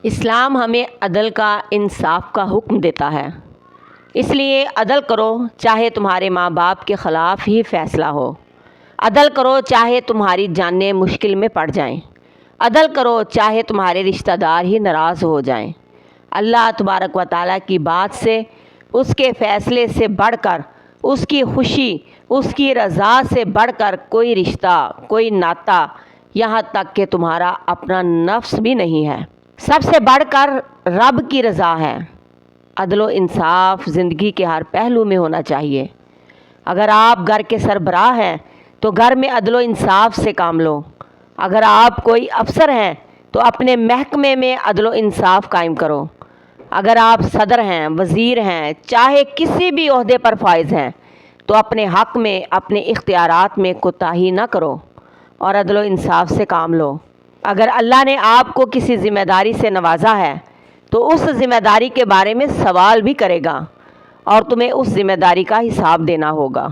اسلام ہمیں عدل کا، انصاف کا حکم دیتا ہے، اس لیے عدل کرو چاہے تمہارے ماں باپ کے خلاف ہی فیصلہ ہو، عدل کرو چاہے تمہاری جانیں مشکل میں پڑ جائیں، عدل کرو چاہے تمہارے رشتہ دار ہی ناراض ہو جائیں۔ اللہ تبارک و تعالیٰ کی بات سے، اس کے فیصلے سے بڑھ کر، اس کی خوشی، اس کی رضا سے بڑھ کر کوئی رشتہ، کوئی ناتا، یہاں تک کہ تمہارا اپنا نفس بھی نہیں ہے۔ سب سے بڑھ کر رب کی رضا ہے۔ عدل و انصاف زندگی کے ہر پہلو میں ہونا چاہیے۔ اگر آپ گھر کے سربراہ ہیں تو گھر میں عدل و انصاف سے کام لو۔ اگر آپ کوئی افسر ہیں تو اپنے محکمے میں عدل و انصاف قائم کرو۔ اگر آپ صدر ہیں، وزیر ہیں، چاہے کسی بھی عہدے پر فائز ہیں تو اپنے حق میں، اپنے اختیارات میں کوتاہی نہ کرو اور عدل و انصاف سے کام لو۔ اگر اللہ نے آپ کو کسی ذمہ داری سے نوازا ہے تو اس ذمہ داری کے بارے میں سوال بھی کرے گا اور تمہیں اس ذمہ داری کا حساب دینا ہوگا۔